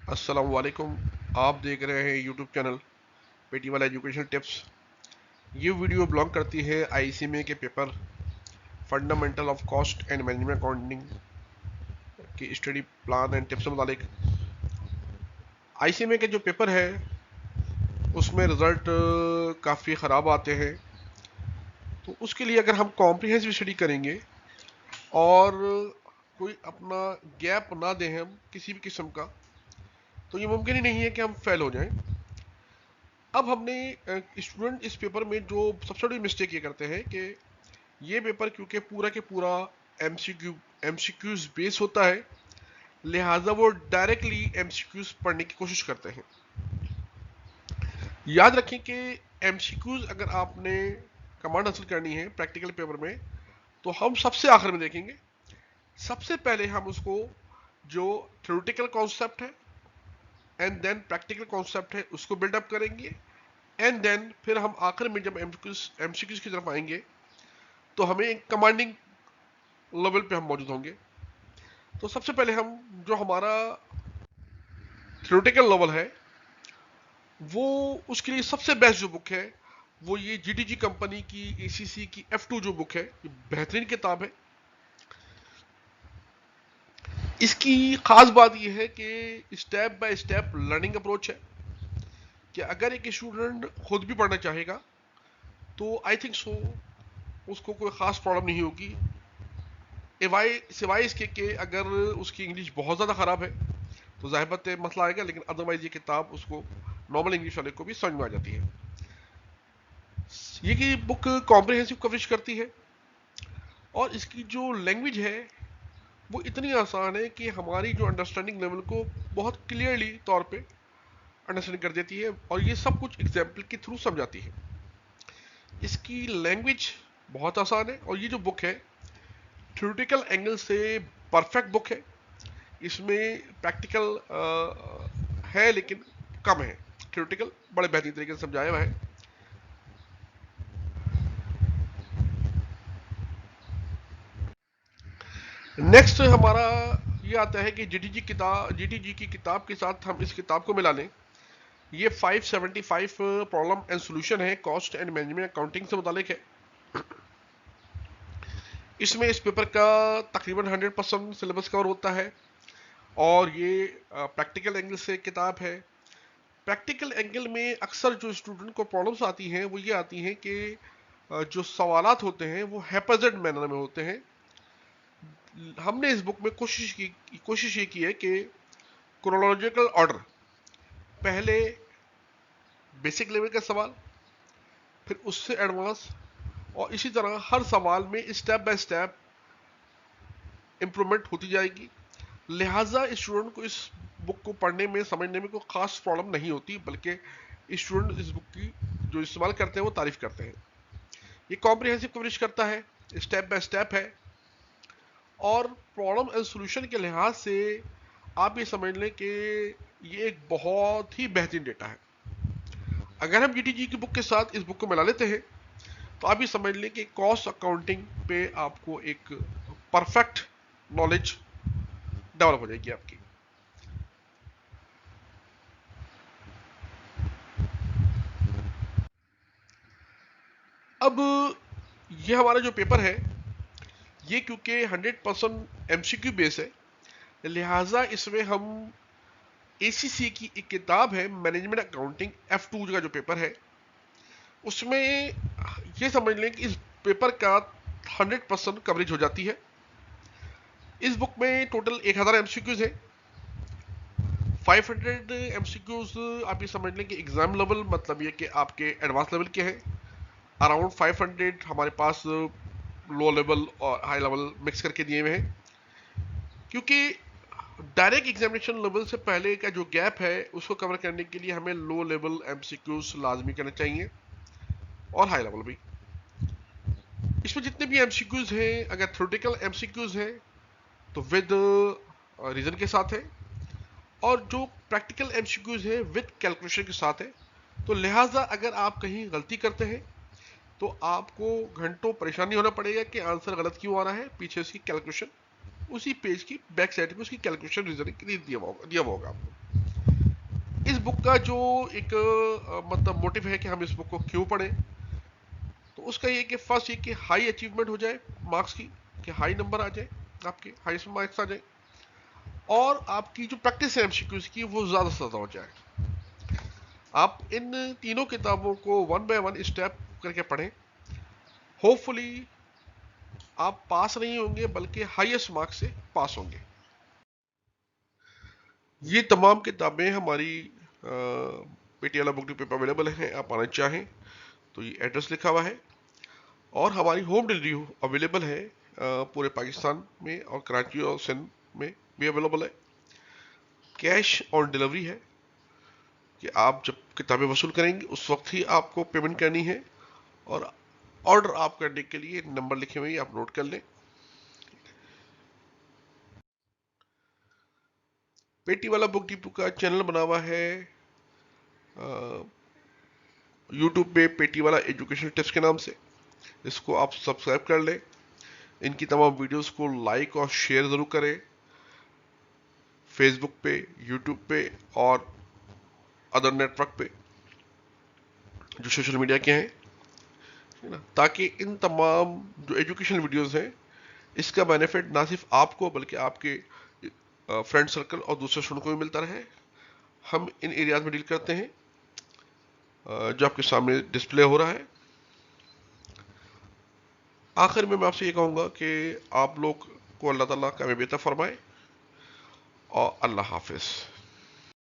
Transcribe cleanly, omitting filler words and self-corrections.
अस्सलाम वालेकुम। आप देख रहे हैं यूट्यूब चैनल पेटी वाला एजुकेशन टिप्स। ये वीडियो बिलोंग करती है आईसीएमए के paper fundamental of cost and management accounting की स्टडी प्लान एंड टिप्स के मुतालिक। आईसीएमए के जो पेपर है उसमें रिजल्ट काफ़ी ख़राब आते हैं, तो उसके लिए अगर हम कॉम्प्रिहेंसिव स्टडी करेंगे और कोई अपना गैप ना दें हम किसी भी किस्म का, तो ये मुमकिन ही नहीं है कि हम फेल हो जाएं। अब हमने स्टूडेंट इस पेपर में जो सबसे बड़ी मिस्टेक ये करते हैं कि ये पेपर क्योंकि पूरा के पूरा एमसीक्यूज बेस होता है, लिहाजा वो डायरेक्टली एमसीक्यूज पढ़ने की कोशिश करते हैं। याद रखें कि एमसीक्यूज अगर आपने कमांड हासिल करनी है प्रैक्टिकल पेपर में, तो हम सबसे आखिर में देखेंगे। सबसे पहले हम उसको जो थ्योरेटिकल कॉन्सेप्ट है एंड देन प्रैक्टिकल कॉन्सेप्ट है उसको बिल्डअप करेंगे, एंड देन फिर हम आखिर में जब एमसीक्यूज की तरफ आएंगे तो हमें एक कमांडिंग लेवल पे हम मौजूद होंगे। तो सबसे पहले हम जो हमारा थ्योरेटिकल लेवल है वो, उसके लिए सबसे बेस्ट जो बुक है वो ये जीटीजी कंपनी की एसीसी की F2 जो बुक है, ये बेहतरीन किताब है। इसकी खास बात यह है कि step by step learning approach है कि अगर एक स्टूडेंट खुद भी पढ़ना चाहेगा तो आई थिंक सो उसको कोई खास प्रॉब्लम नहीं होगी, सिवाय इसके कि अगर उसकी इंग्लिश बहुत ज़्यादा ख़राब है तो जाहिर बात है मसला आएगा, लेकिन अदरवाइज ये किताब उसको नॉर्मल इंग्लिश वाले को भी समझ में आ जाती है। ये की बुक कॉम्प्रिहेंसिव कवरेज करती है और इसकी जो लैंग्वेज है वो इतनी आसान है कि हमारी जो अंडरस्टैंडिंग लेवल को बहुत क्लियरली तौर पे अंडरस्टैंड कर देती है, और ये सब कुछ एग्जाम्पल के थ्रू समझाती है। इसकी लैंग्वेज बहुत आसान है और ये जो बुक है थ्योरेटिकल एंगल से परफेक्ट बुक है। इसमें प्रैक्टिकल है लेकिन कम है, थ्योरेटिकल बड़े बेहतरीन तरीके से समझाया हुआ है। नेक्स्ट हमारा ये आता है कि जीटीजी की किताब के साथ हम इस किताब को मिला लें। ये 575 प्रॉब्लम एंड सॉल्यूशन है, कॉस्ट एंड मैनेजमेंट अकाउंटिंग से मुतालिक है। इसमें इस पेपर का तकरीबन 100% सिलेबस कवर होता है और ये प्रैक्टिकल एंगल से किताब है। प्रैक्टिकल एंगल में अक्सर जो स्टूडेंट को प्रॉब्लम्स आती हैं वो ये आती हैं कि जो सवालात होते हैं वो हैप्पैज़र्ड मैनर में होते हैं। हमने इस बुक में कोशिश ये की है कि क्रोनोलॉजिकल ऑर्डर, पहले बेसिक लेवल का सवाल, फिर उससे एडवांस, और इसी तरह हर सवाल में स्टेप बाय स्टेप इम्प्रूवमेंट होती जाएगी। लिहाजा स्टूडेंट को इस बुक को पढ़ने में समझने में कोई खास प्रॉब्लम नहीं होती, बल्कि स्टूडेंट इस बुक की जो इस्तेमाल करते हैं वो तारीफ करते हैं। ये कॉम्प्रिहेंसिव कवरेज करता है, स्टेप बाय स्टेप है, और प्रॉब्लम एंड सोल्यूशन के लिहाज से आप ये समझ लें कि ये एक बहुत ही बेहतरीन डेटा है। अगर हम जीटीजी की बुक के साथ इस बुक को मिला लेते हैं तो आप ये समझ लें कि कॉस्ट अकाउंटिंग पे आपको एक परफेक्ट नॉलेज डेवलप हो जाएगी आपकी। अब ये हमारा जो पेपर है ये क्योंकि 100% एमसीक्यू बेस है, लिहाजा इसमें हम एसीसी की एक किताब है मैनेजमेंट अकाउंटिंग F2 का जो पेपर है उसमें ये समझ लें कि इस पेपर का 100% कवरेज हो जाती है। इस बुक में टोटल 1000 एमसीक्यूज है। 500 एमसीक्यूज आप ये समझ लें कि एग्जाम लेवल, मतलब ये कि आपके एडवांस लेवल के हैं। अराउंड 500 हमारे पास लो लेवल और हाई लेवल मिक्स करके दिए हुए हैं, क्योंकि डायरेक्ट एग्जामिनेशन लेवल से पहले का जो गैप है उसको कवर करने के लिए हमें लो लेवल एमसीक्यूज लाजमी करने चाहिए और हाई लेवल भी। इसमें जितने भी एमसीक्यूज हैं, अगर थ्योरेटिकल एमसीक्यूज हैं तो विद रीजन के साथ है, और जो प्रैक्टिकल एमसीक्यूज है विद कैलकुलेशन के साथ है। तो लिहाजा अगर आप कहीं गलती करते हैं तो आपको घंटों परेशान नहीं होना पड़ेगा कि आंसर गलत क्यों आ रहा है। पीछे उसकी कैलकुलेशन, उसी पेज की बैक साइड में उसकी कैलकुलेशन रीजनिंग के लिए दिया हुआ होगा आपको। बुक का जो एक मतलब मोटिव है कि हम इस बुक को क्यों पढ़ें, तो उसका ये कि फर्स्ट ये कि हाई अचीवमेंट हो जाए मार्क्स की, कि हाई नंबर आ जाए, आपके हाईएस्ट मार्क्स आ जाए, और आपकी जो प्रैक्टिस है एमसीक्यूज की वो ज़्यादा से ज़्यादा हो जाए। आप इन तीनों किताबों को वन बाय वन स्टेप करके पढ़ें। होपफुली आप पास नहीं होंगे बल्कि हाईएस्ट मार्क्स से पास होंगे। ये तमाम किताबें हमारी पेटियाला बुक डिपो पे अवेलेबल हैं। आप आना चाहें तो ये एड्रेस लिखा हुआ है, और हमारी होम डिलीवरी अवेलेबल है पूरे पाकिस्तान में, और कराची और सिंध में भी अवेलेबल है। कैश ऑन डिलीवरी है कि आप जब किताबें वसूल करेंगे उस वक्त ही आपको पेमेंट करनी है, और ऑर्डर आप करने के लिए नंबर लिखे हुए आप नोट कर लें। पेटी वाला बुक डिपो का चैनल बना हुआ है यूट्यूब पे पेटी वाला एजुकेशन टिप्स के नाम से। इसको आप सब्सक्राइब कर लें। इनकी तमाम वीडियोस को लाइक और शेयर ज़रूर करें, फेसबुक पे, यूट्यूब पे और अदर नेटवर्क पे जो सोशल मीडिया के हैं, है ना, ताकि इन तमाम जो एजुकेशनल वीडियोस हैं इसका बेनिफिट ना सिर्फ आपको बल्कि आपके फ्रेंड सर्कल और दूसरे स्टूडेंट को भी मिलता रहे। हम इन एरियाज में डील करते हैं जो आपके सामने डिस्प्ले हो रहा है। आखिर में मैं आपसे ये कहूँगा कि आप लोग को अल्लाह ताला कामयाबी अता फरमाए, और अल्लाह हाफिज़।